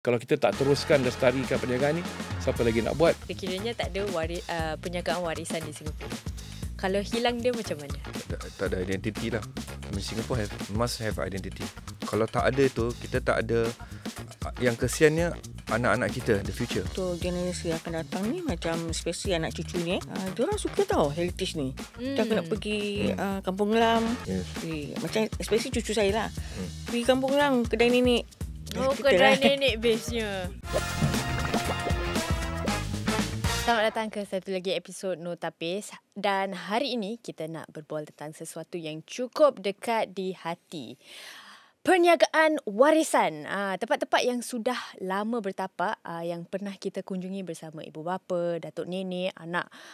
Kalau kita tak teruskan lestarikan perniagaan ni, siapa lagi nak buat? Kiranya tak ada perniagaan warisan di Singapura. Kalau hilang dia macam mana? Tak ada identiti lah. Singapore must have identity. Kalau tak ada tu, kita tak ada. Yang kesiannya anak-anak kita, the future. Untuk generasi akan datang ni, macam especially anak cucu ni, diorang suka tau heritage ni. Kita nak pergi Kampung Glam. Yes. Macam especially cucu saya lah. Pergi Kampung Glam, kedai nenek. Oh, kedai nenek base-nya. Selamat datang ke satu lagi episod No Tapis. Dan hari ini kita nak berbual tentang sesuatu yang cukup dekat di hati. Perniagaan warisan, tempat-tempat yang sudah lama bertapak, yang pernah kita kunjungi bersama ibu bapa, datuk nenek,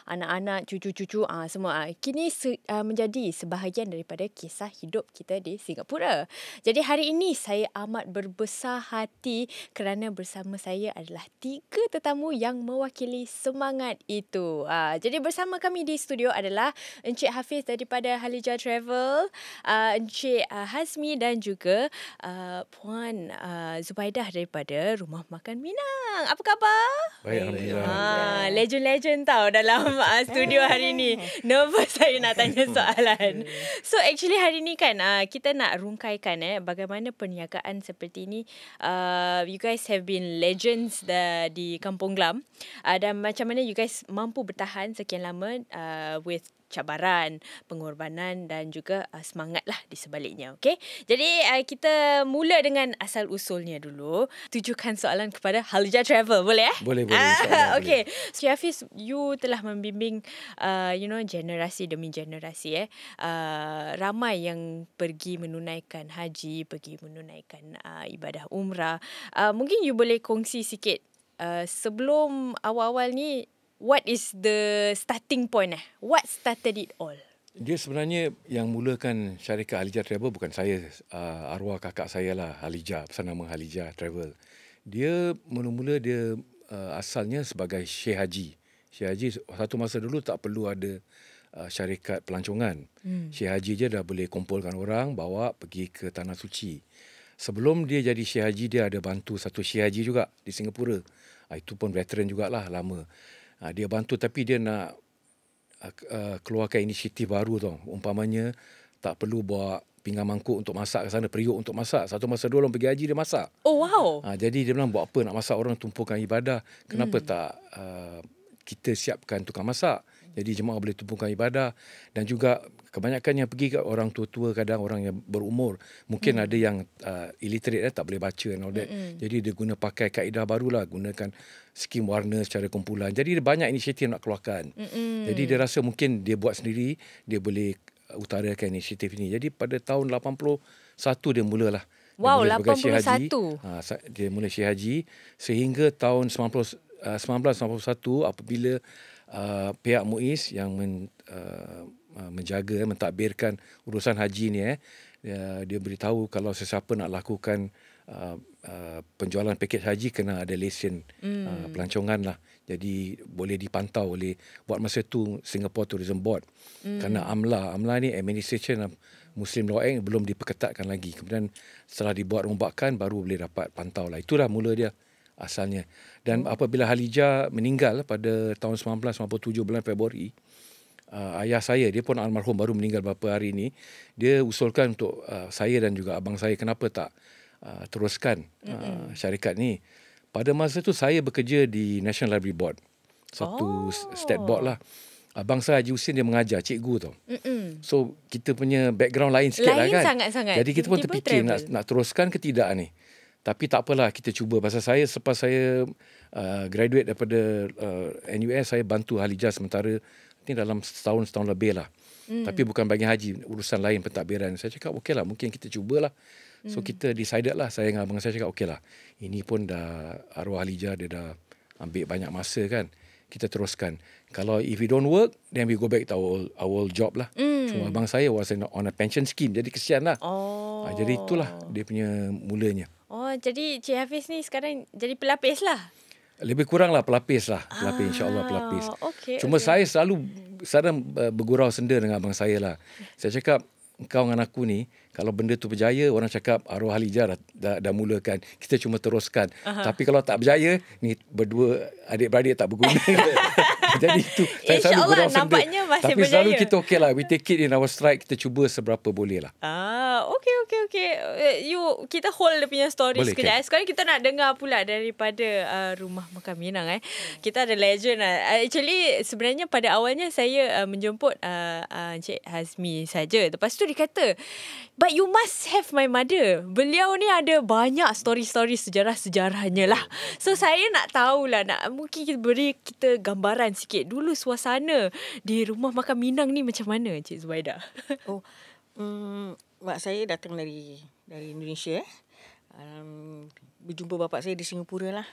anak-anak, cucu-cucu, semua. Kini menjadi sebahagian daripada kisah hidup kita di Singapura. Jadi hari ini saya amat berbesar hati kerana bersama saya adalah 3 tetamu yang mewakili semangat itu. Jadi bersama kami di studio adalah Encik Hafiz daripada Halijah Travel, Encik Hazmi dan juga Puan Zubaidah daripada Rumah Makan Minang. Apa khabar? Baik, Alhamdulillah. Legend-legend tau dalam studio hari ni. Nervous saya nak tanya soalan. So actually hari ni kan kita nak rungkaikan bagaimana perniagaan seperti ini. You guys have been legends di Kampung Glam. Dan macam mana you guys mampu bertahan sekian lama with cabaran, pengorbanan dan juga semangat lah di sebaliknya. Okay? Jadi kita mula dengan asal usulnya dulu. Tujukan soalan kepada Halijah Travel. Boleh Boleh. Okay. So Hafiz, you telah membimbing generasi demi generasi. Ramai yang pergi menunaikan haji, pergi menunaikan ibadah umrah. Mungkin you boleh kongsi sikit sebelum awal-awal ni, what is the starting point? What started it all? Dia sebenarnya yang mulakan syarikat Halijah Travel bukan saya. Arwah kakak saya lah, Halijah, pasal nama Halijah Travel. Dia mula-mula asalnya sebagai Syekh Haji. Syekh Haji satu masa dulu tak perlu ada syarikat pelancongan. Syekh Haji je dah boleh kumpulkan orang, bawa pergi ke Tanah Suci. Sebelum dia jadi Syekh Haji, dia ada bantu satu Syekh Haji juga di Singapura. Itu pun veteran jugalah, lama. Dia bantu tapi dia nak keluarkan inisiatif baru tau. Umpamanya tak perlu bawa pinggan mangkuk untuk masak ke sana, periuk untuk masak. Satu masa dulu orang pergi haji dia masak. Oh wow. Jadi dia bilang buat apa nak masak, orang tumpukan ibadah. Kenapa tak kita siapkan tukang masak. Jadi jemaah boleh tumpukan ibadah. Dan juga kebanyakan yang pergi kat orang tua-tua, kadang orang yang berumur. Mungkin ada yang illiterate, tak boleh baca and all that. Jadi dia guna pakai kaedah barulah, gunakan skim warna secara kumpulan. Jadi dia banyak inisiatif nak keluarkan. Jadi dia rasa mungkin dia buat sendiri, dia boleh utarakan inisiatif ini. Jadi pada tahun 81 dia mulalah. Wow, dia mula 81. Dia mula Syekh Haji sehingga tahun 1991 apabila pihak MUIS yang menjaga, mentadbirkan urusan haji ni dia beritahu kalau sesiapa nak lakukan penjualan pakej haji kena ada lesen pelancongan lah. Jadi boleh dipantau oleh, buat masa tu Singapore Tourism Board. Kerana AMLA ni Administration Muslim Law Act belum diperketatkan lagi. Kemudian setelah dibuat rombakan baru boleh dapat pantau lah. Itulah mula dia asalnya. Dan apabila Halijah meninggal pada tahun 1997 bulan Februari, ayah saya, dia pun almarhum, baru meninggal beberapa hari ni, dia usulkan untuk saya dan juga abang saya, kenapa tak teruskan syarikat ni. Pada masa tu saya bekerja di National Library Board, satu state board lah. Abang saya Haji Husin dia mengajar, cikgu tau. So kita punya background lain sikit lah kan. Sangat-sangat. Jadi kita pun terfikir nak teruskan ke tidak ni. Tapi tak apalah, kita cuba. Pasal saya selepas saya graduate daripada NUS, saya bantu Halijah sementara ni dalam setahun lebih lah. Tapi bukan bagi haji, urusan lain pentadbiran. Saya cakap okey lah, mungkin kita cubalah. So kita decided lah, saya dengan abang saya cakap okey lah. Ini pun dah arwah Halijah, dia dah ambil banyak masa kan. Kita teruskan. Kalau if it don't work, then we go back to our job lah. So abang saya was on a pension scheme, jadi kesian lah. Jadi itulah dia punya mulanya. Jadi Cik Hafiz ni sekarang jadi pelapis lah. Lebih kurang lah pelapis lah. Pelapis, insyaAllah pelapis. Cuma saya selalu bergurau senda dengan abang saya lah. Saya cakap, engkau dengan aku ni, kalau benda tu berjaya, orang cakap arwah Halijah dah mulakan. Kita cuma teruskan. Tapi kalau tak berjaya, ni berdua adik-beradik tak berguna. Jadi itu saya selalu InsyaAllah berdoa macam nampaknya dia. masih Tapi berjaya. selalu kita okey lah. We take it in our stride. Kita cuba seberapa boleh lah. Okay. Kita hold dia punya story Boleh, sekejap. Ken. Sekarang kita nak dengar pula daripada Rumah Makan Minang. Kita ada legend lah. Actually, sebenarnya pada awalnya saya menjemput Encik Hazmi saja. Lepas tu dia kata, but you must have my mother. Beliau ni ada banyak story-story sejarah-sejarahnya lah. So saya nak tahulah, mungkin kita gambaran sikit dulu suasana di Rumah Makan Minang ni macam mana, Cik Zubaida? Mak saya datang dari Indonesia. Berjumpa bapak saya di Singapura lah.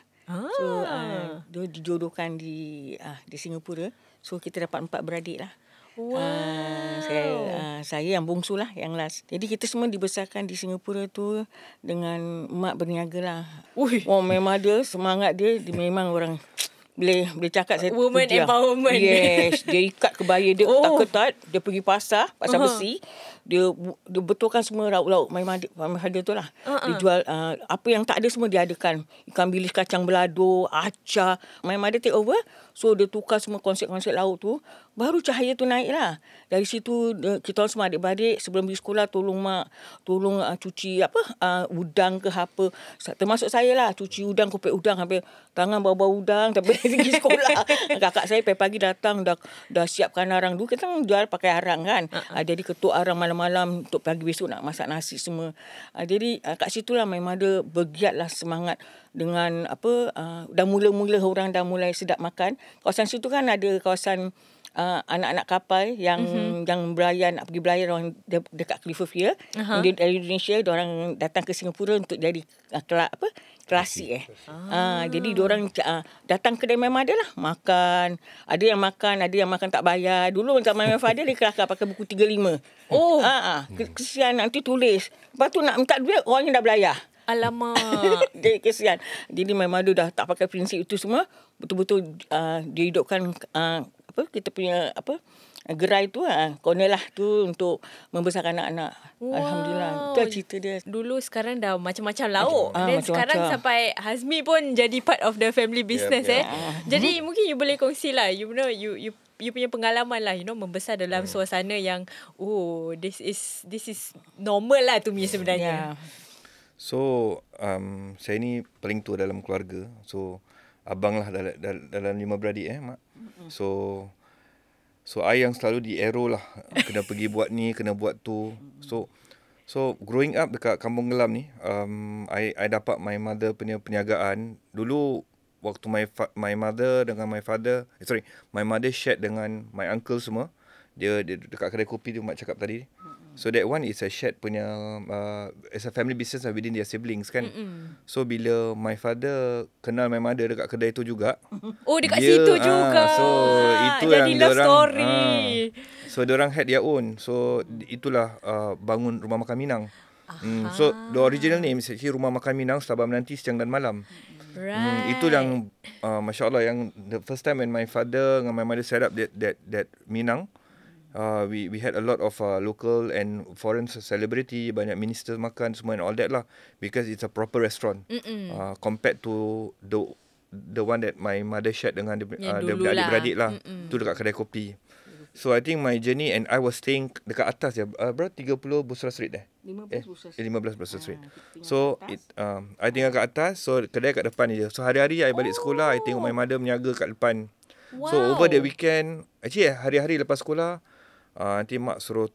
So dia dijodohkan di Singapura. So kita dapat 4 beradik lah. Wow. Saya yang bongsu lah, yang last. Jadi kita semua dibesarkan di Singapura tu dengan mak berniaga lah. Memang dia semangat dia memang orang boleh cakap saya woman puji lah. empowerment. Yes, dia ikat kebaya dia ketat-ketat, dia pergi pasar besi. Dia betulkan semua lauk-lauk my mother tu lah. Dia jual apa yang tak ada semua dia adakan. Ikan bilis, kacang balado, acar. My mother take over. So dia tukar semua konsep-konsep lauk tu. Baru cahaya tu naik lah. Dari situ kita semua adik-beradik sebelum pergi sekolah tolong mak, cuci udang ke apa. Termasuk saya lah, cuci udang, kopek udang sampai tangan bau-bau udang tapi pergi sekolah. Kakak saya pagi-pagi datang dah siapkan arang dulu. Kita jual pakai arang kan. Jadi ketuk arang malam-malam untuk pagi besok nak masak nasi semua. Jadi kat situlah my mother bergiatlah semangat dengan dah mula-mula orang dah mulai sedap makan. Kawasan situ kan ada kawasan anak-anak kapal yang belayan, nak pergi belayan orang dekat Clifforfield. Dari Indonesia diorang datang ke Singapura untuk jadi klasik jadi diorang datang kedai my mother lah makan. Ada yang makan tak bayar. Dulu zaman my father dia kelakar pakai buku 35. Kesian nanti tulis. Lepas tu nak minta duit orangnya dah belayar. Alamak. Dia kesian. Jadi my mother dah tak pakai prinsip itu semua. Betul-betul dia hidupkan kita punya gerai tu corner lah tu untuk membesarkan anak-anak. Wow. Alhamdulillah. Itu cerita dia. Dulu sekarang dah macam-macam lauk. Dan macam-macam. sekarang sampai Hazmi pun jadi part of the family business. Jadi mungkin you boleh kongsi lah. You know, you punya pengalaman lah, membesar dalam suasana yang this is normal lah to me sebenarnya. So saya ni paling tua dalam keluarga. So abang lah dalam 5 beradik mak. So I yang selalu di arrow lah, kena pergi buat ni, kena buat tu. So growing up dekat Kampung Gelam ni, I dapat my mother punya perniagaan. Dulu waktu my mother dengan my father, my mother shared dengan my uncle semua. Dia dekat kedai kopi tu mak cakap tadi. So that one is a shared punya it's a family business within their siblings kan. So bila my father kenal my mother dekat kedai tu juga. Dekat situ juga. So itu jadi yang love diorang, story. So diorang had their own. So itulah bangun Rumah Makan Minang. So the original name is actually Rumah Makan Minang Sabah Menanti Siang dan Malam. Right. Itu yang Masya Allah, yang the first time when my father and my mother set up that Minang. We had a lot of local and foreign celebrity, banyak minister makan semua and all that lah, because it's a proper restaurant compared to the one that my mother shared dengan adik-beradik lah. Tu dekat kedai kopi. So I think my journey, and I was staying dekat atas ya, berapa 30 Busra Street 15 Busra Street. So I tinggal kat atas, so kedai kat depan je. So hari-hari I balik sekolah, I tengok my mother meniaga kat depan. So over the weekend, actually hari-hari lepas sekolah, nanti mak suruh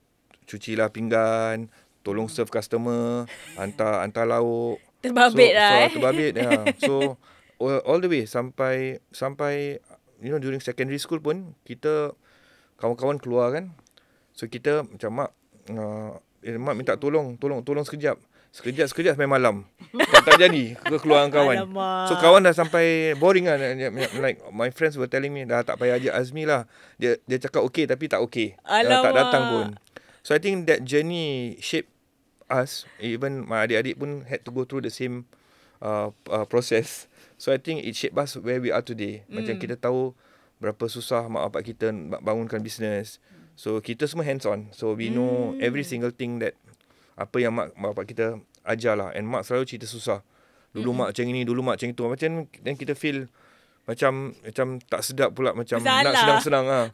cucilah pinggan, tolong serve customer, hantar lauk. Terbabit lah. Terbabit So all the way sampai during secondary school pun kita kawan-kawan keluar kan. So kita macam mak minta tolong sekejap sampai malam. Tak jadi keluar dengan kawan. Alamak. So kawan dah sampai boring lah. Like my friends were telling me, dah tak payah ajak Azmi lah. Dia cakap okey tapi tak okey. Tak datang pun. So I think that journey shape us. Even my adik-adik pun had to go through the same process. So I think it shape us where we are today. Macam kita tahu berapa susah mak bapak kita bangunkan bisnes. So kita semua hands on. So we know every single thing that apa yang mak bapak kita ajar lah. And mak selalu cerita susah. Dulu mak macam ini, dulu mak macam itu. Macam then kita feel macam tak sedap pula, macam nak senang-senang ah.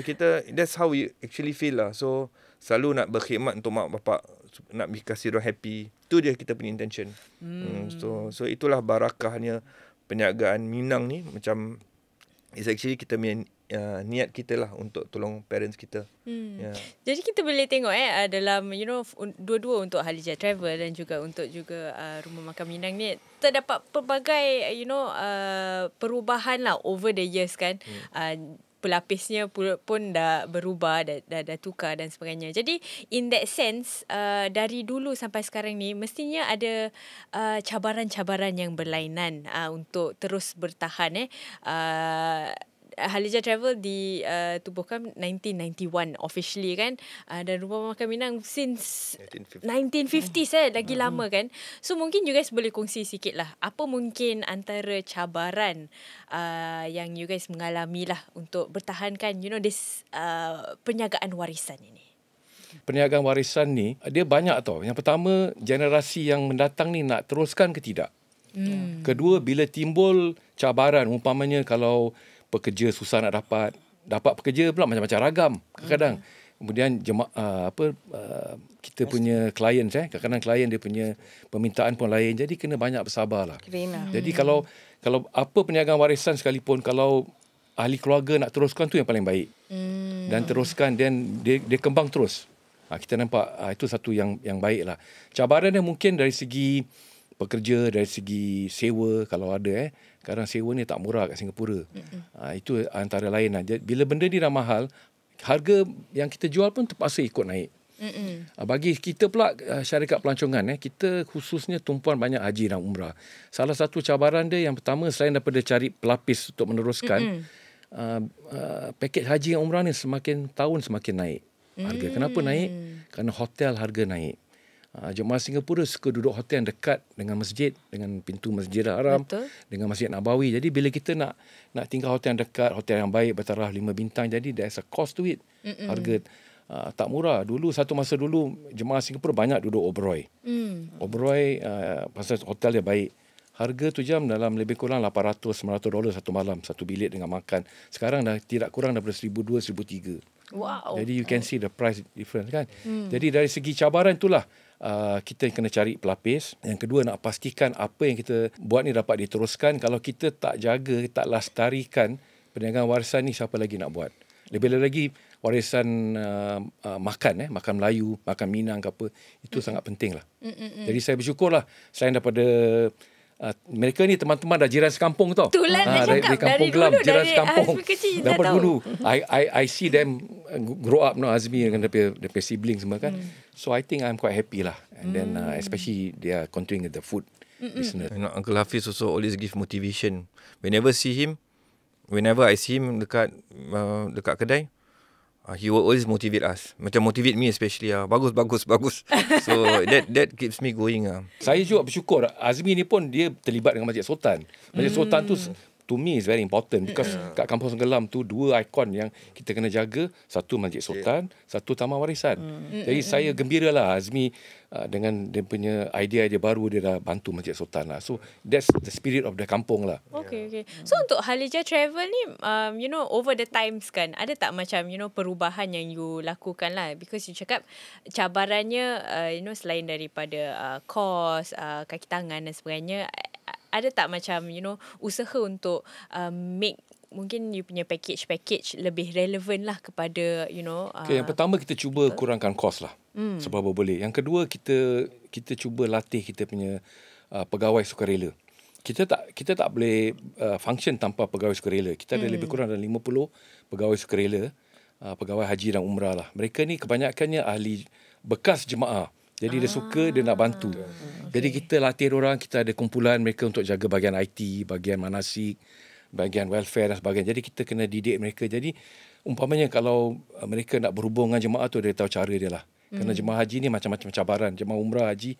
Kita that's how we actually feel lah. So selalu nak berkhidmat untuk mak bapak, nak kasih orang happy. Itu dia kita punya intention. So itulah barakahnya perniagaan Minang ni. Macam it's actually kita punya niat kita lah untuk tolong parents kita. Yeah. Jadi kita boleh tengok dalam dua-dua untuk Halijah Travel dan juga untuk Rumah Makan Minang ni terdapat pelbagai perubahan lah over the years kan. Pelapisnya pun dah berubah, dah tukar dan sebagainya. Jadi in that sense dari dulu sampai sekarang ni mestinya ada cabaran-cabaran yang berlainan untuk terus bertahan. Halijah Travel ditubuhkan 1991 officially kan, dan Rumah Makan Minang since 1950s lagi lama kan. So mungkin you guys boleh kongsi sikit lah apa mungkin antara cabaran yang you guys mengalami lah untuk bertahankan this perniagaan warisan ini. Perniagaan warisan ni dia banyak tau. Yang pertama, generasi yang mendatang ni nak teruskan ke tidak. Kedua, bila timbul cabaran, umpamanya kalau pekerja susah nak dapat pekerja pula macam-macam ragam kadang-kadang. Kemudian kita punya klien kadang-kadang klien dia punya permintaan pun lain, jadi kena banyak bersabarlah. Jadi kalau apa perniagaan warisan sekalipun, kalau ahli keluarga nak teruskan tu yang paling baik. Dan teruskan, dan dia kembang terus. Kita nampak itu satu yang baiklah. Cabaran dia mungkin dari segi pekerja, dari segi sewa kalau ada Sekarang sewa ni tak murah kat Singapura. Itu antara lain lah. Bila benda ni dah mahal, harga yang kita jual pun terpaksa ikut naik. Bagi kita pula syarikat pelancongan, kita khususnya tumpuan banyak haji dan umrah. Salah satu cabaran dia yang pertama, selain daripada cari pelapis untuk meneruskan, pakej haji dan umrah ni semakin tahun semakin naik harga. Kenapa naik? Kerana hotel harga naik. Jemaah Singapura suka duduk hotel yang dekat dengan masjid, dengan pintu Masjidil Haram, dengan Masjid Nabawi. Jadi bila kita nak tinggal hotel yang dekat, hotel yang baik bertaraf 5 bintang, jadi there's a cost to it. Harga tak murah. Satu masa dulu jemaah Singapura banyak duduk Oberoi. Oberoi pasal hotel dia baik. Harga tu jam dalam lebih kurang $800-900 satu malam, satu bilik dengan makan. Sekarang dah tidak kurang daripada $1,200-1,300. Wow. Jadi you can see the price difference kan. Jadi dari segi cabaran itulah kita kena cari pelapis. Yang kedua, nak pastikan apa yang kita buat ni dapat diteruskan. Kalau kita tak jaga, tak lestarikan perniagaan warisan ni, siapa lagi nak buat? Lebih lagi warisan makan Melayu, makan Minang ke apa, itu sangat penting lah. Jadi saya bersyukurlah, selain daripada mereka ni teman-teman dah jiran sekampung tau. Itulah dari kampung Gelam, jiran sekampung. Daripada tahu. dulu I see them grow up Azmi dengan dia siblings semua kan. So I think I'm quite happy lah. And then especially they are continuing with the food business. Uncle Hafiz also always give motivation. Whenever I see him dekat kedai, he will always motivate us. Macam motivate me especially. Bagus. So that keeps me going. Saya juga bersyukur. Azmi ni pun dia terlibat dengan Masjid Sultan. Masjid Sultan tu to me is very important because kat Kampung Senggelam tu 2 ikon yang kita kena jaga. Satu Masjid Sultan, satu Taman Warisan. Jadi saya gembiralah Azmi dengan dia punya idea baru, dia dah bantu Masjid Sultan lah. So that's the spirit of the kampung lah. Okay. So untuk Halijah Travel ni, over the times kan, ada tak macam, perubahan yang you lakukan lah? Because you cakap cabarannya, selain daripada kos, kaki tangan dan sebagainya, ada tak macam, usaha untuk make mungkin you punya package lebih relevan lah kepada, yang pertama kita cuba kurangkan kos lah. Seberapa boleh. Yang kedua, kita cuba latih kita punya pegawai sukarela. Kita tak boleh function tanpa pegawai sukarela. Kita ada lebih kurang dalam 50 pegawai sukarela, pegawai haji dan umrah lah. Mereka ni kebanyakannya ahli bekas jemaah. Jadi dia suka, dia nak bantu. Jadi kita latih orang, kita ada kumpulan mereka untuk jaga bahagian IT, bahagian manasik, bahagian welfare dan sebagainya. Jadi kita kena didik mereka. Jadi umpamanya kalau mereka nak berhubung dengan jemaah tu, dia tahu cara dia lah. Kerana jemaah haji ni macam-macam cabaran. Jemaah umrah haji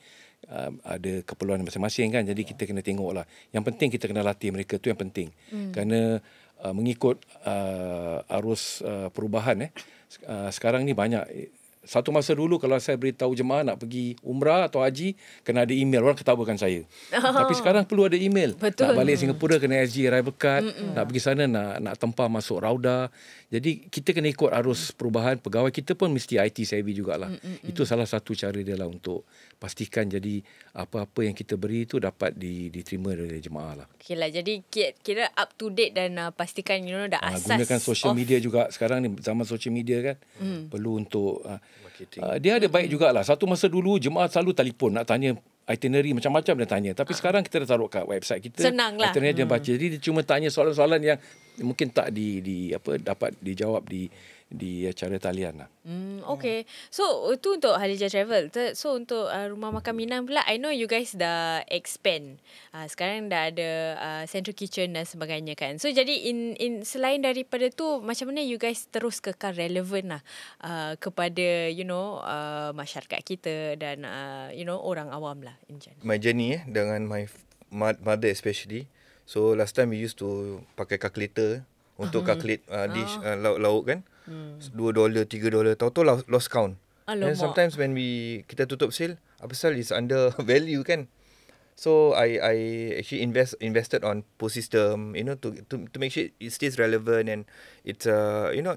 ada keperluan masing-masing kan. Jadi kita kena tengok lah. Yang penting kita kena latih mereka, tu yang penting. Kerana mengikut arus perubahan sekarang ni banyak. Satu masa dulu kalau saya beritahu jemaah nak pergi umrah atau haji, kena ada email, orang ketawakan saya. Tapi sekarang perlu ada email. Betul. Nak balik Singapura kena SG arrival card, nak pergi sana nak tempah masuk rauda. Jadi kita kena ikut arus perubahan. Pegawai kita pun mesti IT savvy jugalah. Itu salah satu cara dia lah untuk pastikan jadi apa-apa yang kita beri itu dapat diterima oleh jemaah lah. Okay lah, jadi kira up to date dan pastikan dah asas. Gunakan social media juga. Sekarang ni zaman social media kan, perlu untuk dia ada baik jugalah. Satu masa dulu jemaah selalu telefon nak tanya itinerary macam-macam dia tanya. Tapi sekarang kita dah taruh kat website kita. Senang lah. Itinerary dia baca. Jadi dia cuma tanya soalan-soalan yang mungkin tak dapat dijawab di cara talian lah. Okay. So itu untuk Halija Travel. So untuk Rumah Makan Minang pula, I know you guys dah expand. Sekarang dah ada central kitchen dan sebagainya kan. So jadi in selain daripada tu, macam mana you guys terus kekal relevan lah kepada masyarakat kita dan orang awam lah in general. My journey dengan my mother especially. So last time we used to pakai calculator untuk calculate dish lauk kan. $2, $3, tahu-tahu lost count. And sometimes when kita tutup sale, apa is under value kan. So I actually invested on post system, to make sure it stays relevant and it's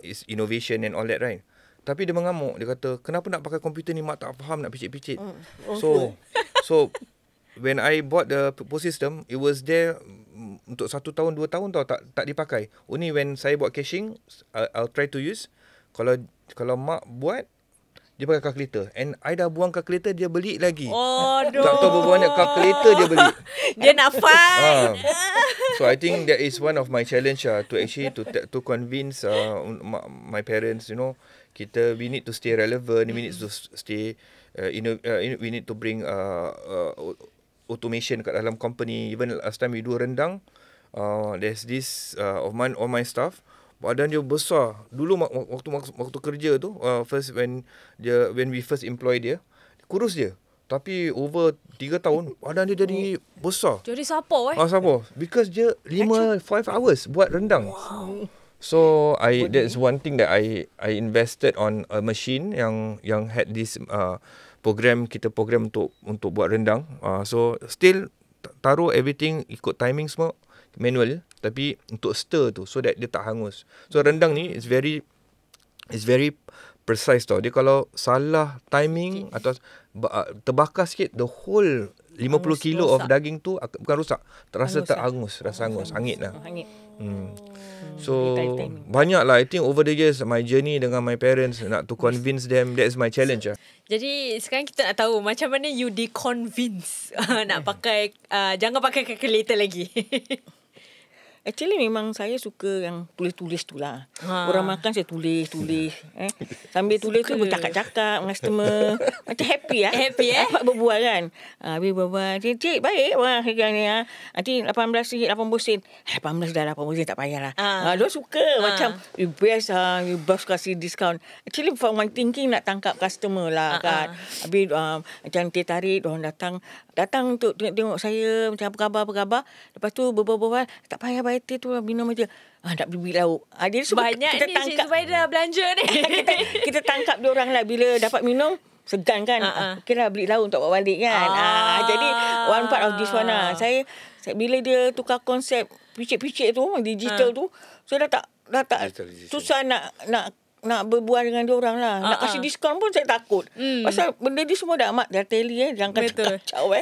it's innovation and all that, right? Tapi dia mengamuk, dia kata kenapa nak pakai komputer ni, mak tak faham nak picit-picit. So when I bought the post system, it was there untuk 1 tahun 2 tahun tau, tak dipakai. Only when saya buat caching, I'll try to use. Kalau mak buat, dia pakai calculator. And I dah buang calculator, dia beli lagi. Tak tahu berapa banyak calculator dia beli. Dia nak fight. So I think that is one of my challenge to actually to convince my parents, we need to stay relevant, we need to stay we need to bring automation kat dalam company. Even last time we do rendang, there's this of my staff, badan dia besar. Dulu waktu kerja tu, when we first employ dia, kurus dia. Tapi over 3 tahun, badan dia jadi besar. Jadi siapa Siapa? Because dia 5 hours buat rendang. So that's one thing that I invested on a machine yang had this program untuk buat rendang. So still taruh everything ikut timing semua manual, tapi untuk stir tu so that dia tak hangus. So rendang ni is very precise tau. Dia kalau salah timing atau terbakar sikit, the whole 50 kilo of daging tu bukan rosak, terasa tak hangus, rasa hangus, hangit lah. So banyak lah, I think over the years my journey dengan my parents nak to convince them, that's my challenge lah. Jadi sekarang kita nak tahu macam mana you di-convince nak pakai jangan pakai calculator lagi. Actually memang saya suka yang tulis-tulis tu lah. Orang makan saya tulis. Sambil tulis tu bercakap-cakap dengan customer. Macam happy lah. Happy Dapat berbual kan. Habis berbual. Cik baik. Wah, ni. Nanti 18 sen. 18 dah 18 sen tak payahlah. Dia suka. Macam you best you best kasih discount. Actually for my thinking nak tangkap customer lah kan. Habis macam teh tarik. Diorang datang untuk tengok saya. Macam apa khabar. Lepas tu berbual. Tak payah bayar teh tu, minum aja. Nak beli lauk. Dia banyak kita ni tangkap, supaya dah belanja ni. kita tangkap dia orang lah bila dapat minum segan kan. Kira beli lauk untuk bawa balik kan. Jadi one part of this one lah. Saya bila dia tukar konsep picit-picit tu, digital tu, saya dah tak susah nak berbual dengan dia orang lah. Nak kasih diskaun pun saya takut. Pasal benda ni semua dah amat dah tally jangan kacau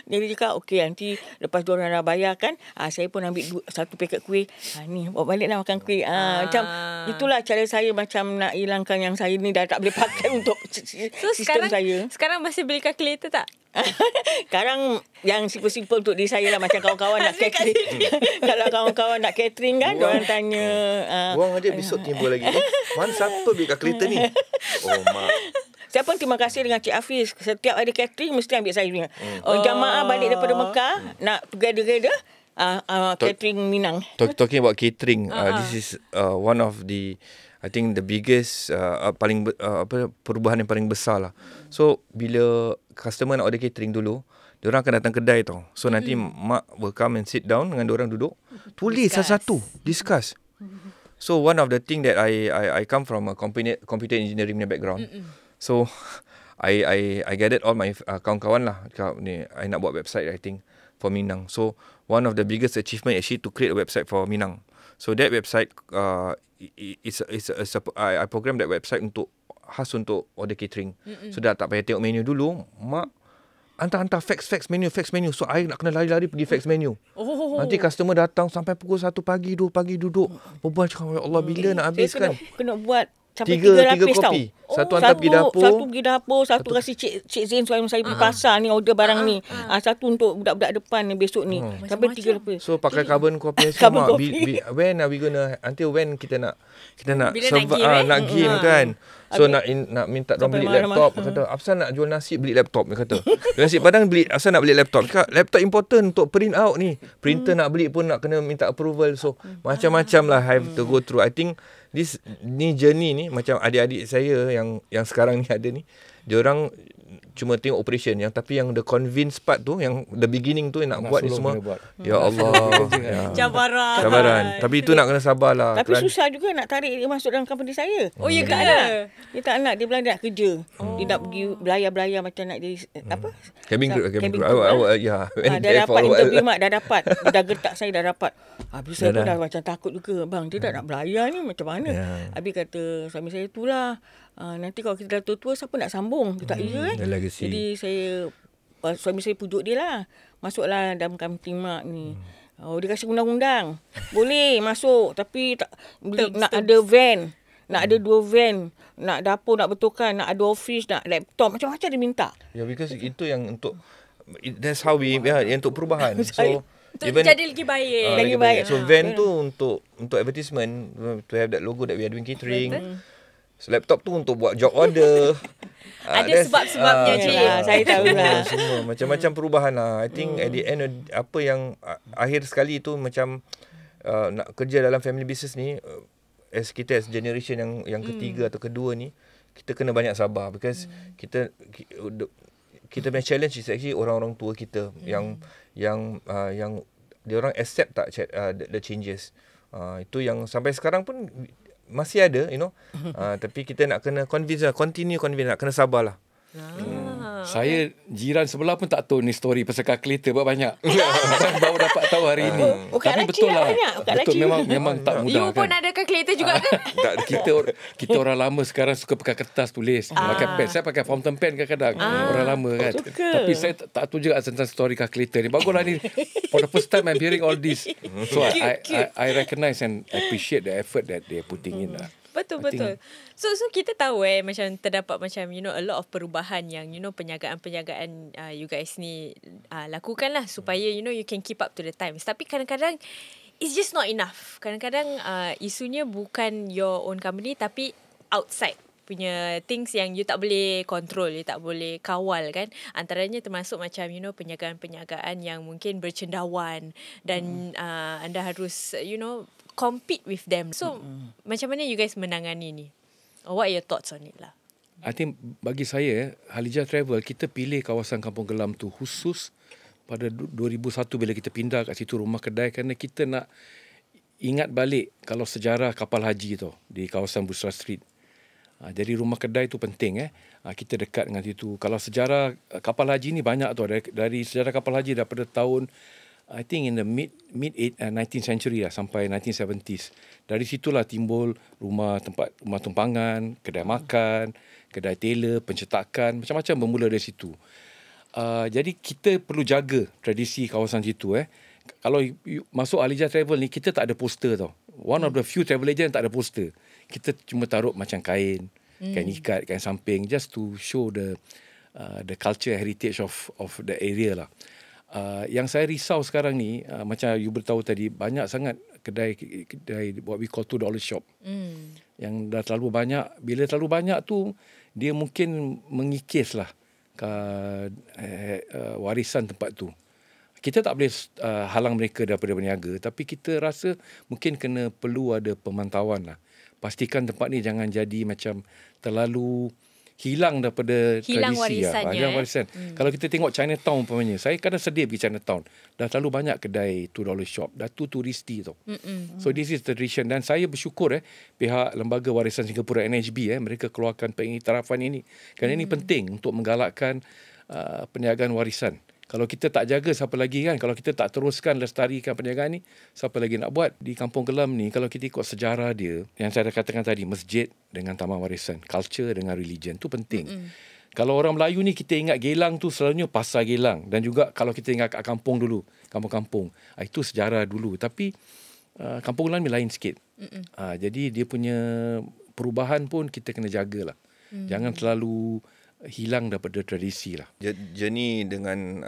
Jadi dia cakap okey, nanti lepas dia orang dah bayar kan, saya pun ambil 1 paket kuih. Ni bawa balik lah makan kuih. Macam itulah cara saya macam nak hilangkan yang saya ni dah tak boleh pakai untuk sistem saya. Sekarang masih beli calculator tak? Sekarang yang simple-simple untuk diri saya lah. Macam kawan-kawan nak catering. Kalau kawan-kawan nak catering kan, diorang tanya. Buang aja episod timbul lagi. Mana siapa beli calculator ni? Mak. Saya pun terima kasih dengan Cik Hafiz. Setiap ada catering mesti ambil saya punya. Jamaah balik daripada Mekah nak together catering Minang. Talking about catering, this is one of the, I think the biggest perubahan yang paling besar lah. So bila customer nak order catering dulu, diorang akan datang kedai tau. So nanti mak will come and sit down dengan diorang duduk, tulis satu-satu, discuss. So one of the thing that I come from a computer engineering background. So I gathered all my kawan-kawan lah. Ni I nak buat website I think for Minang. So one of the biggest achievement actually to create a website for Minang. So that website I program that website khas untuk order catering. So dah tak payah tengok menu dulu, mak hantar fax menu. So I nak kena lari-lari pergi fax menu. Nanti customer datang sampai pukul 1 pagi, 2 pagi duduk. Berbual cakap, ya Allah bila nak habis kan. Kena buat sampai Tiga 3 lapis kopi. tau. Satu hantar pergi dapur. Satu pergi dapur, satu kasi Cik Zain suami saya pergi pasar ni order barang ni. Satu untuk budak-budak depan ni besok ni. Sampai 3 lapis. So pakai carbon copy Carbon semua. copy. When are we gonna, until when kita nak Bila nak game, nak game kan. So nak minta dia Sampai beli marah-marah. laptop. Kata, Afsan nak jual nasi beli laptop. Dia kata. Nasi Padang Afsan nak beli laptop. Kata, laptop important untuk print out ni. Printer nak beli pun nak kena minta approval. So macam-macam lah have to go through. I think ni journey ni macam adik-adik saya yang sekarang ni ada ni. Diorang cuma tengok operation tapi yang the convince part tu, yang the beginning tu yang nak buat ni semua. Ya Allah. Cabaran. Tapi itu nak kena sabar lah. Tapi susah juga nak tarik dia masuk dalam company saya. Oh, ya ke? Tak nak. Dia tak nak. Dia bilang dia nak kerja. Dia nak pergi belayar-belayar macam nak jadi apa? Cabin crew. Ya. Dah dapat interview mak. Dah dapat. Dah gertak saya dah dapat. Habis saya pun dah macam takut juga. Bang, dia tak nak belayar ni macam mana? Habis kata suami saya itulah. Nanti kalau kita dah tua-tua, siapa nak sambung? Dia tak iya Jadi saya, suami saya pujuk dia lah. Masuklah dalam company mak ni. Dia kasi undang-undang. Boleh masuk. Tapi tak, nak ada van. Nak ada 2 van. Nak dapur, nak betulkan. Nak ada office, nak laptop. Macam-macam dia minta. Ya, because itu yang untuk, that's how we, yang untuk perubahan. So, Untuk jadi lagi baik. Lagi baik. So van tu untuk advertisement, to have that logo that we are doing catering. So, laptop tu untuk buat job order. Ada sebab-sebabnya je. Saya tahu lah. Semua macam-macam perubahan lah. I think at the end apa yang akhir sekali tu macam nak kerja dalam family business ni, as generation yang ketiga atau kedua ni, kita kena banyak sabar because kita punya challenge is actually orang-orang tua kita yang dia orang accept tak the changes. Itu yang sampai sekarang pun masih ada, tapi kita nak kena continue convince, nak kena sabarlah. Saya jiran sebelah pun tak tahu ni story pasal kalkulator banyak. Baru dapat tahu hari ini. Tapi betul lah. Betul, memang tak mudah. You pun ada kalkulator juga ke? Kita orang lama sekarang suka pakai kertas tulis. Pakai pen. Saya pakai fountain pen kadang-kadang. Orang lama kan. Tapi saya tak tahu juga tentang story kalkulator ni. Baguslah ni. For the first time I'm hearing all this. So I recognize and appreciate the effort that they're putting in lah. Betul. So kita tahu macam terdapat macam a lot of perubahan yang penjagaan-penjagaan you guys ni lakukan lah supaya you can keep up to the times. Tapi kadang-kadang it's just not enough. Kadang-kadang isunya bukan your own company tapi outside punya things yang you tak boleh control, you tak boleh kawal kan. Antaranya termasuk macam penjagaan-penjagaan yang mungkin bercendawan dan anda harus compete with them. So macam mana you guys menangani ni? What are your thoughts on it lah? I think bagi saya Halijah Travel, kita pilih kawasan Kampung Gelam tu khusus pada 2001 bila kita pindah kat situ rumah kedai, kerana kita nak ingat balik kalau sejarah kapal haji tu di kawasan Busra Street. Jadi rumah kedai tu penting kita dekat dengan situ. Kalau sejarah kapal haji ni banyak tu, dari sejarah kapal haji daripada tahun I think in the mid 19th century lah sampai 1970s. Dari situlah timbul rumah tumpangan, kedai makan, kedai tailor, pencetakan, macam-macam bermula dari situ. Jadi kita perlu jaga tradisi kawasan situ. Kalau masuk Halijah Travel ni, kita tak ada poster tau. One of the few travel agent tak ada poster. Kita cuma taruh macam kain ikat, kain samping, just to show the culture heritage of the area lah. Yang saya risau sekarang ni, macam you beritahu tadi, banyak sangat kedai what we call $2 shop. Yang dah terlalu banyak. Bila terlalu banyak tu, dia mungkin mengikis lah warisan tempat tu. Kita tak boleh halang mereka daripada berniaga, tapi kita rasa mungkin perlu ada pemantauan lah. Pastikan tempat ni jangan jadi macam terlalu hilang daripada Hilang tradisi warisannya, hilang warisan. Kalau kita tengok Chinatown umpamanya, saya kadang sedih pergi Chinatown. Dah terlalu banyak kedai $2 shop, dah tu turisti tau. So this is tradition, dan saya bersyukur pihak Lembaga Warisan Singapura NHB mereka keluarkan pengiktirafan ini. Kerana ini penting untuk menggalakkan perniagaan warisan. Kalau kita tak jaga, siapa lagi kan? Kalau kita tak teruskan lestarikan perniagaan ni, siapa lagi nak buat? Di Kampung Glam ni, kalau kita ikut sejarah dia, yang saya dah katakan tadi, masjid dengan taman warisan, culture dengan religion, tu penting. Kalau orang Melayu ni, kita ingat Geylang tu selalunya pasar Geylang. Dan juga kalau kita ingat kat kampung dulu, kampung-kampung. Itu sejarah dulu. Tapi Kampung Glam ni lain sikit. Jadi dia punya perubahan pun kita kena jagalah. Jangan terlalu hilang daripada tradisi lah. Journey dengan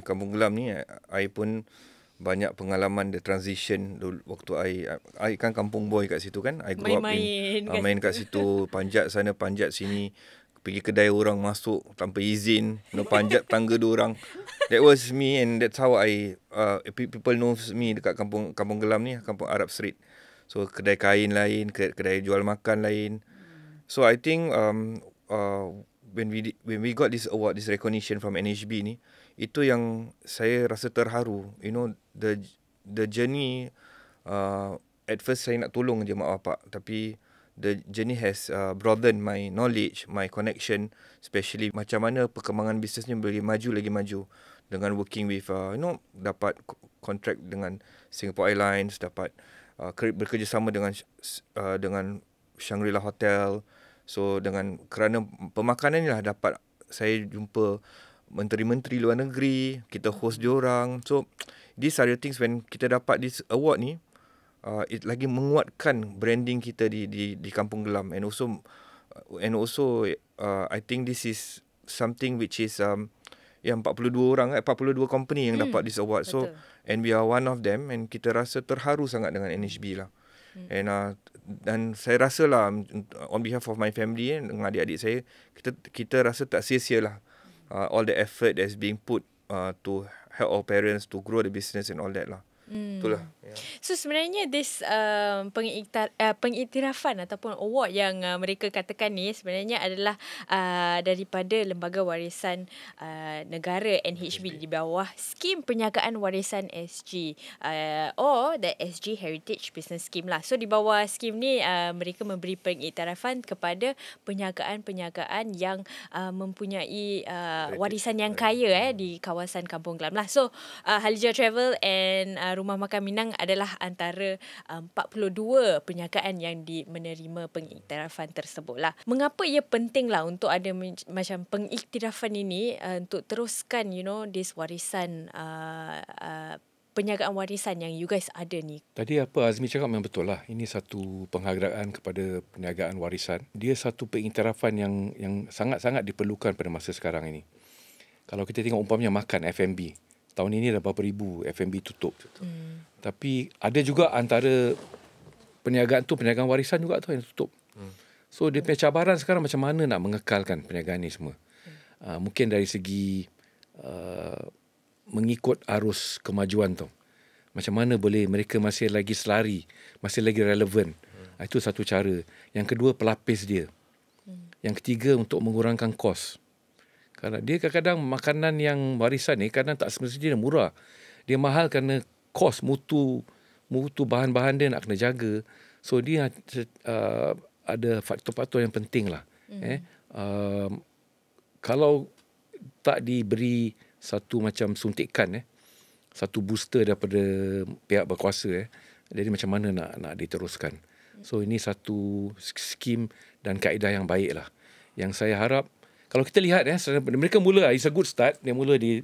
Kampung Glam ni, I pun banyak pengalaman the transition dulu, waktu I kan kampung boy kat situ kan. I grew up main kat situ, panjat sana panjat sini, pergi kedai orang masuk tanpa izin, panjat tangga orang. That was me, and that's how people knows me dekat Kampung Glam ni, Kampung Arab Street. So kedai kain lain, kedai jual makan lain. So I think when we got this award, this recognition from NHB ni, itu yang saya rasa terharu. You know, the journey, at first saya nak tolong je mak bapak, tapi the journey has broadened my knowledge, my connection, especially macam mana perkembangan bisnes ni boleh lagi maju dengan working with dapat contract dengan Singapore Airlines, dapat bekerjasama dengan Shangri-La Hotel. So kerana pemakanan ni lah dapat saya jumpa menteri-menteri luar negeri, kita host diorang. So these are the things when kita dapat this award ni, it lagi menguatkan branding kita di Kampung Glam, and also I think this is something which is 42 company yang dapat this award. So and we are one of them, and kita rasa terharu sangat dengan NHB lah. Dan saya rasa lah, on behalf of my family dengan adik-adik saya, kita rasa tak sia-sia lah all the effort that's being put to help our parents to grow the business and all that lah. Itulah. Yeah. So sebenarnya this pengiktirafan ataupun award yang mereka katakan ni sebenarnya adalah daripada Lembaga Warisan Negara NHB di bawah skim penjagaan warisan SG or the SG Heritage Business Scheme lah. So di bawah skim ni mereka memberi pengiktirafan kepada penjagaan-penjagaan yang mempunyai warisan yang kaya di kawasan Kampung Glam lah. So Halijah Travel and Rumah Makan Minang adalah antara 42 penjagaan yang menerima pengiktirafan tersebut lah. Mengapa ia penting lah untuk ada macam pengiktirafan ini untuk teruskan this warisan penjagaan warisan yang you guys ada ni? Tadi apa Azmi cakap memang betul lah. Ini satu penghargaan kepada perniagaan warisan. Dia satu pengiktirafan yang sangat-sangat diperlukan pada masa sekarang ini. Kalau kita tengok umpamanya makan F&B, tahun ini dah berapa ribu F&B tutup. Tapi ada juga antara perniagaan warisan juga tu yang tutup. So dia punya cabaran sekarang macam mana nak mengekalkan perniagaan ni semua. Mungkin dari segi mengikut arus kemajuan tu. Macam mana boleh mereka masih lagi selari, masih lagi relevan. Itu satu cara. Yang kedua, pelapis dia. Yang ketiga, untuk mengurangkan kos. Kerana dia kadang-kadang makanan yang warisan ni kadang tak semestinya murah. Dia mahal kerana kos, mutu bahan-bahan dia nak kena jaga. So dia ada faktor-faktor yang penting lah. Kalau tak diberi satu macam suntikan, satu booster daripada pihak berkuasa, jadi macam mana nak diteruskan. So ini satu skim dan kaedah yang baik lah. Yang saya harap, kalau kita lihat mereka mula, it's a good start. Dia mula di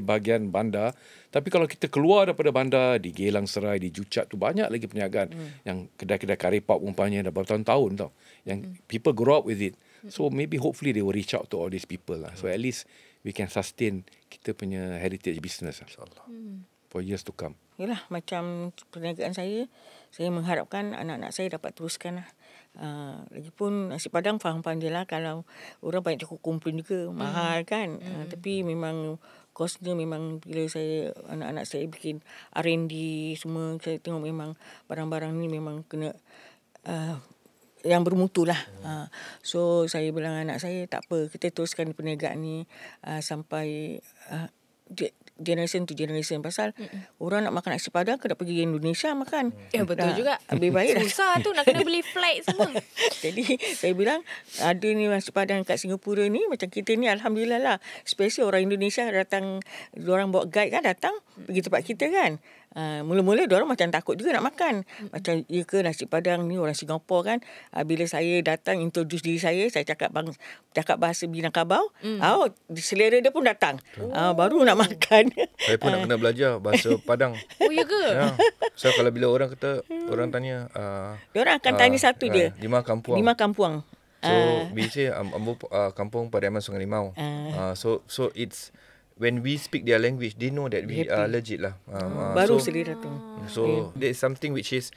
bahagian bandar. Tapi kalau kita keluar daripada bandar, di Geylang Serai, di Jucat tu banyak lagi perniagaan. Yang kedai-kedai curry pop umpamanya dah bertahun-tahun tau. Yang people grow up with it. So maybe hopefully they will reach out to all these people lah. So at least we can sustain kita punya heritage business lah. InsyaAllah. For years to come. Yalah, macam perniagaan saya mengharapkan anak-anak saya dapat teruskan lah. Lagipun nasi padang faham je lah, kalau orang banyak cukup kumpul juga mahal kan. Tapi memang kosnya memang bila anak-anak saya bikin R&D semua, saya tengok memang barang-barang ni memang kena yang bermutu lah. So saya bilang anak saya, tak apa, kita teruskan perniagaan ni sampai generation to generation. Pasal orang nak makan nasi Padang kena pergi Indonesia makan. Betul juga. Lebih baik dah. Susah tu nak kena beli flight semua. Jadi saya bilang ada ni nasi Padang kat Singapura ni, macam kita ni alhamdulillah lah. Especially orang Indonesia datang, diorang bawa guide kan, datang pergi tempat kita kan. Mula-mula diorang macam takut juga nak makan. Macam ya ke nasi Padang ni orang Singapura kan. Bila saya datang introduce diri saya cakap bahasa Minangkabau. Selera dia pun datang. Baru nak makan. Saya pun nak kena belajar bahasa Padang. Oh ya ke? Ya. So kalau bila orang kata, orang tanya, diorang akan tanya satu dia. Lima kampuang. So we say ambo kampung Pariaman Sungai Limau. So it's when we speak their language, they know that we are legit lah. Baru selera tu. So there is something which is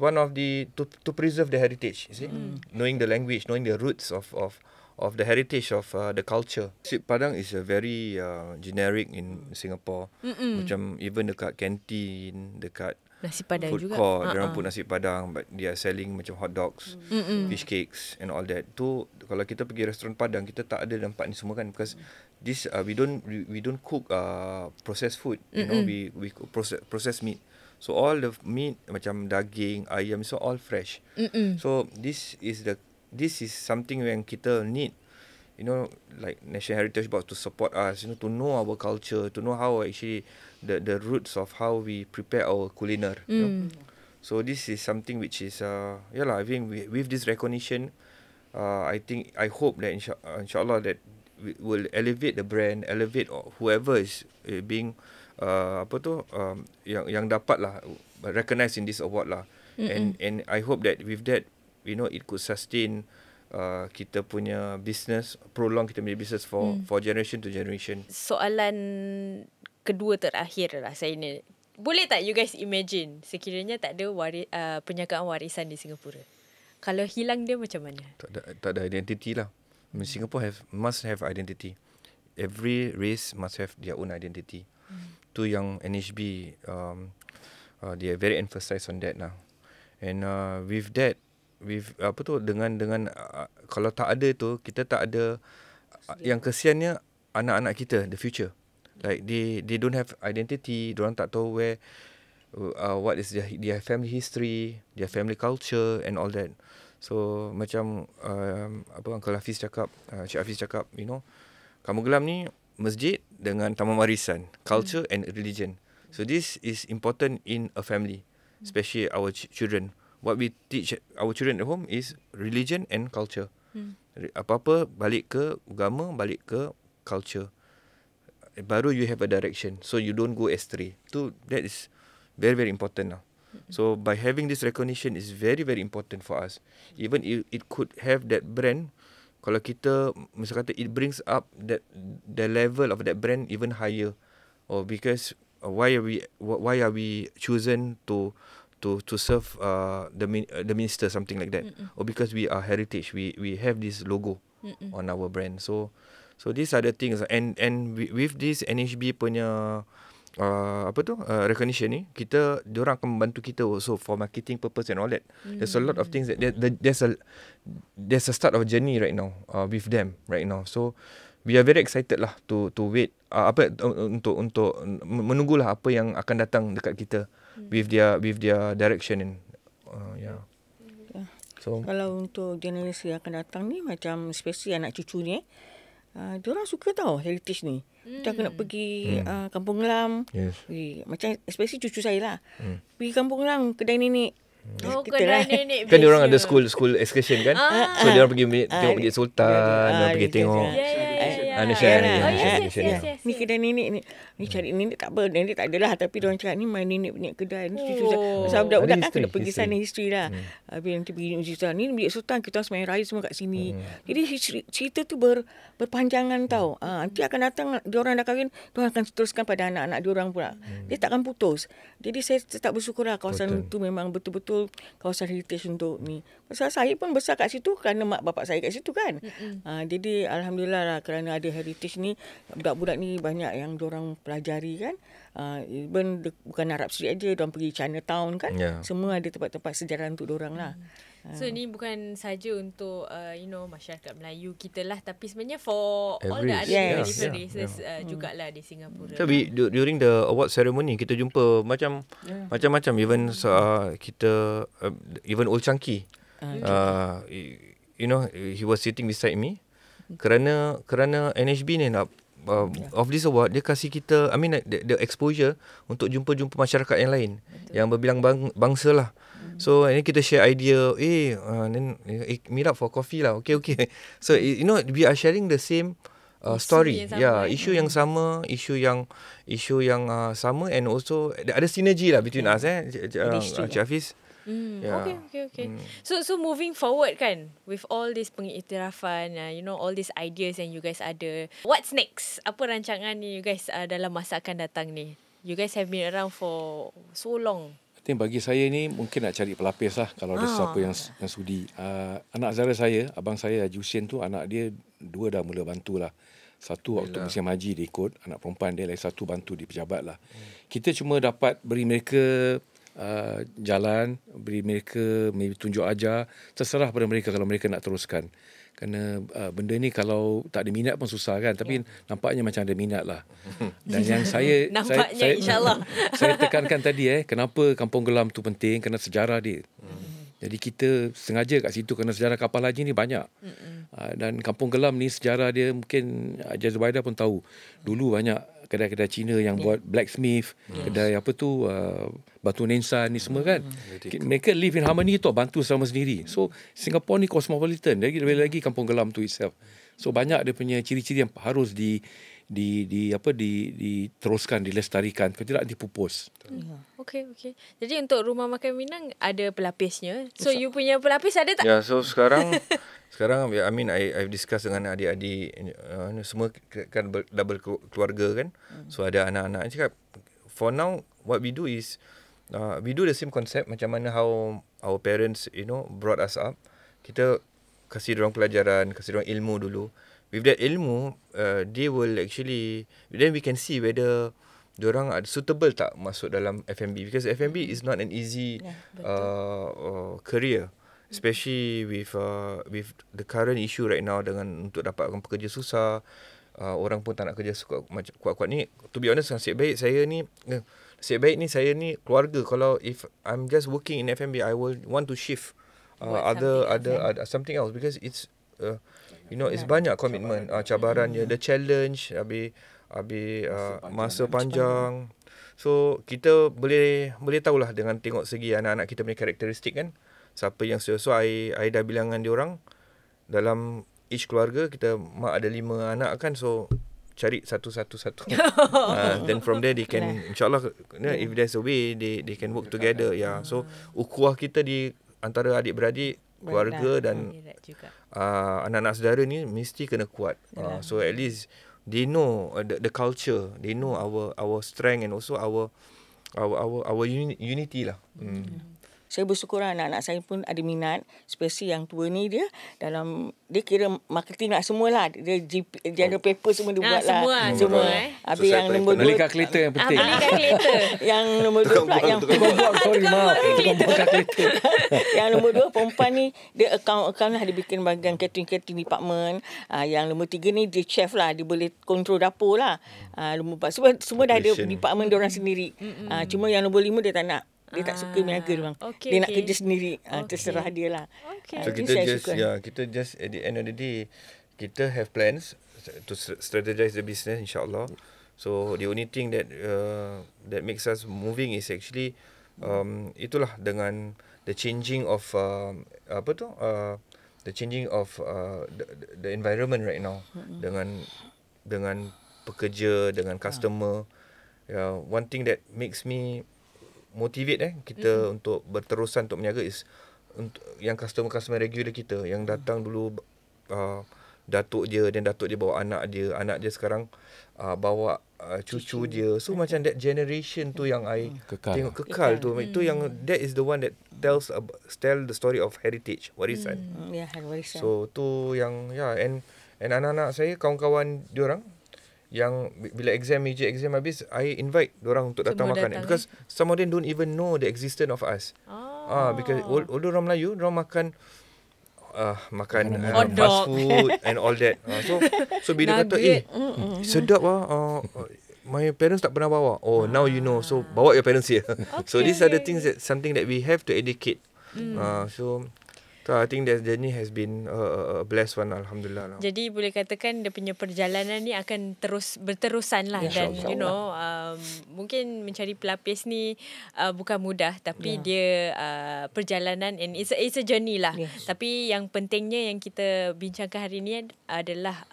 one of the to preserve the heritage. You see, knowing the language, knowing the roots of the heritage of the culture. Nasi Padang is a very generic in Singapore. Macam even dekat kantin, dekat Nasi Padang food juga. court, diorang put nasi Padang, but they are selling macam hot dogs, fish cakes and all that. Tu kalau kita pergi restoran Padang, kita tak ada nampak ni semua kan, because this we don't cook processed food. You know, we cook processed meat. So all the meat macam daging, ayam, so all fresh. So this is something yang kita need, you know, like National Heritage Board to support us, you know, to know our culture, to know how actually the roots of how we prepare our culinary. You know? So this is something which is I think with this recognition, I hope that inshallah that we will elevate the brand, elevate whoever is being yang dapat lah recognized in this award lah. And I hope that with that, you know, it could sustain kita punya business, prolong kita punya business for generation to generation. Soalan kedua terakhir lah saya ni. Boleh tak you guys imagine sekiranya tak ada penjagaan warisan di Singapura? Kalau hilang dia macam mana? Tak ada identity lah. I mean, Singapore must have identity. Every race must have their own identity. Tu yang NHB they are very emphasized on that now. And with that, dengan kalau tak ada tu, kita tak ada yang kesiannya anak-anak kita, the future. Like they don't have identity, diorang tak tahu where what is their family history, their family culture and all that. So macam Uncle Hafiz cakap, Cik Hafiz cakap, you know, Kampung Glam ni masjid dengan taman warisan, culture and religion. So this is important in a family, especially our children. What we teach our children at home is religion and culture. Apa-apa balik ke agama, balik ke culture. Baru you have a direction, so you don't go astray. That is very, very important now. So by having this recognition is very, very important for us. Even if it could have that brand, kalau kita misal kata it brings up the level of that brand even higher, or because why are we chosen to serve the minister, something like that, or because we are heritage, we have this logo on our brand. So these are the things, and with this NHB punya recognition ni, diorang akan membantu kita also for marketing purpose and all that. There's a lot of things that there's a start of a journey right now with them right now. So we are very excited lah to wait untuk menunggulah apa yang akan datang dekat kita with their direction and So kalau untuk generasi yang akan datang ni, macam especially anak cucu ni, diorang suka tau heritage ni. Kita nak pergi Kampung Glam. Yes. Macam especially cucu saya lah. Pergi Kampung Glam, kedai nenek. Oh, kedai nenek. kan diorang ada school excursion kan. So diorang pergi tengok Masjid Sultan, diorang pergi tengok Yes. Ni kedai nenek ni. Ni cari nenek tak apa. Nenek tak adalah. Tapi diorang cakap ni main nenek punya kedai. Ni cucu saya. Pasal budak-budak kan kena pergi sana history lah. Habis nanti pergi Masjid Sultan. Ni Masjid Sultan, kita sembahyang raya semua kat sini. Jadi cerita tu berpanjangan tau. Nanti akan datang, diorang dah kahwin, diorang akan teruskan pada anak-anak diorang pula. Dia takkan putus. Jadi saya tetap bersyukur lah kawasan tu memang betul-betul kawasan heritage untuk ni. Pasal saya pun besar kat situ kerana mak bapak saya kat situ kan. Jadi alhamdulillah lah kerana ada heritage ni, budak-budak ni banyak yang diorang pelajari kan. Even bukan Arab Street aja, diorang pergi Chinatown kan. Semua ada tempat-tempat sejarah untuk diorang lah. So ni bukan saja untuk masyarakat Melayu kita lah, tapi sebenarnya for all the other different races jugalah di Singapura. So during the award ceremony kita jumpa macam-macam, even kita even Old Chunky. He was sitting beside me. Kerana NHB ni nak of this award, dia kasih kita the exposure untuk jumpa masyarakat yang lain. Yang berbilang bangsa lah. So ini kita share idea, then meet up for coffee lah. Okay. So we are sharing the same story. Isu yang sama, isu yang sama, and also ada synergy lah between us Cik Hafiz. Okay. So moving forward kan, with all this pengiktirafan, all these ideas yang you guys ada, what's next? Apa rancangan ni you guys dalam masa akan datang ni? You guys have been around for so long. I think bagi saya ni mungkin nak cari pelapis lah kalau ada siapa yang sudi. Anak saudara saya, abang saya Haji Hussein tu, anak dia 2 dah mula bantu lah. Satu waktu musim haji dia ikut, anak perempuan dia, lagi satu bantu di pejabat lah. Kita cuma dapat beri mereka jalan, beri mereka maybe tunjuk ajar, terserah pada mereka kalau mereka nak teruskan. Kerana benda ni kalau tak ada minat pun susah kan, tapi nampaknya macam ada minat lah. Dan yang nampaknya insyaAllah saya tekankan tadi kenapa Kampung Gelam tu penting, kerana sejarah dia. Jadi kita sengaja kat situ kerana sejarah kapal haji ni banyak. Dan Kampung Gelam ni sejarah dia mungkin Haji Zubaida pun tahu. Dulu banyak kedai-kedai Cina yang buat blacksmith, kedai batu nensan ni semua kan. Mereka live in harmony tu, bantu sama sendiri. So Singapore ni cosmopolitan, lagi Kampung Gelam tu itself. So banyak dia punya ciri-ciri yang harus diteruskan, dilestarikan, kalau tidak dipupus. Okay. Jadi untuk Rumah Makan Minang ada pelapisnya. So you punya pelapis ada tak? So sekarang I've discussed dengan adik-adik semua kan dah berkeluarga kan. So ada anak-anak. Cakap for now what we do is we do the same concept macam mana how our parents brought us up. Kita kasih diorang pelajaran, kasih diorang ilmu dulu. With that ilmu, they will actually, then we can see whether diorang suitable tak masuk dalam F&B, because F&B is not an easy career, especially with the current issue right now, dengan untuk dapatkan pekerja susah, orang pun tak nak kerja kuat-kuat ni. To be honest, nasib baik saya ni keluarga. Kalau if I'm just working in F&B, I will want to shift other something else, because it's it's banyak komitmen, cabarannya, the challenge, habis masa panjang. So kita boleh tahulah dengan tengok segi anak-anak kita punya karakteristik kan, siapa yang so I dah bilangan dia orang dalam each keluarga. Kita mak ada 5 anak kan, so cari satu. Then from there they can insyaAllah, if there's a way they can work together. So ukhuwah kita di antara adik-beradik, keluarga dan anak-anak saudara ni mesti kena kuat. So at least they know the culture, they know our strength, and also our unity lah. Saya bersyukur anak-anak saya pun ada minat. Especially yang tua ni, dia kira marketing lah semualah. Dia general paper semua dia buat lah. Semua. Habis yang nombor 2. Beli kalkulator yang penting. Yang nombor 2 pula yang yang nombor 2 perempuan ni, dia account lah, dia bikin bahagian catering department. Yang nombor 3 ni dia chef lah, dia boleh kontrol dapur lah. Nombor 4 semua dah ada department dia orang sendiri. Cuma yang nombor 5 dia tak nak. Dia tak suka meniaga bang. Dia nak kerja sendiri. Terserah dia lah. So kita just at the end of the day, kita have plans to strategize the business, insyaAllah. So the only thing that makes us moving is actually itulah, dengan the changing of the environment right now, dengan pekerja, dengan customer. One thing that makes me motivate kita untuk berterusan untuk berniaga is untuk yang customer regular kita yang datang dulu, datuk dia bawa anak dia sekarang bawa cucu dia. So macam that generation tu yang I tengok kekal tu. Itu yang that is the one that tell the story of heritage, warisan. Warisan. So tu yang and anak-anak saya, kawan-kawan diorang yang bila major exam habis, I invite diorang untuk datang makan. Because some of them don't even know the existence of us. Because older orang Melayu, orang makan makan Hot fast dog. food and all that. So bila kata sedap my parents tak pernah bawa. Oh, now you know. So bawa your parents here. So these are the things that something that we have to educate. So I think that journey has been a blessed one, alhamdulillah lah. Jadi boleh katakan dia punya perjalanan ni akan terus berterusan lah. Dan you know mungkin mencari pelapis ni bukan mudah, tapi dia perjalanan, and it's a journey lah. Tapi yang pentingnya yang kita bincangkan hari ni adalah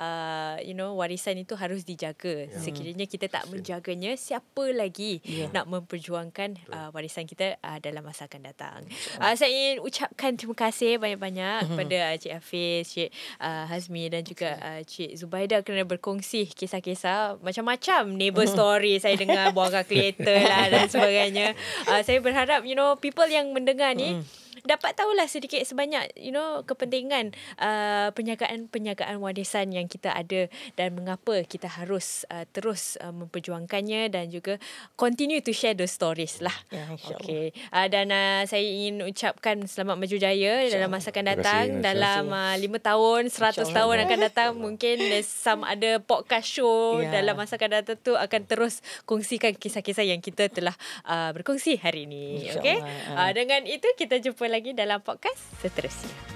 you know, warisan itu harus dijaga. Sekiranya kita tak menjaganya, siapa lagi nak memperjuangkan warisan kita dalam masa akan datang. Saya ingin ucapkan terima kasih banyak-banyak kepada Cik Hafiz, Cik Hazmi dan juga Cik Zubaidah kerana berkongsi kisah-kisah macam-macam neighbor story. Saya dengar buang kalkulator lah dan sebagainya. Saya berharap you know, people yang mendengar ni dapat tahulah sedikit sebanyak you know, kepentingan penjagaan warisan yang kita ada dan mengapa kita harus terus memperjuangkannya dan juga continue to share the stories lah. Okay. Dan saya ingin ucapkan selamat maju jaya dalam masa akan datang. Dalam 5 tahun, 100 tahun akan datang, mungkin there's some ada podcast show dalam masa akan datang tu akan terus kongsikan kisah-kisah yang kita telah berkongsi hari ini. Okay. Dengan itu kita jumpa lagi dalam podcast seterusnya.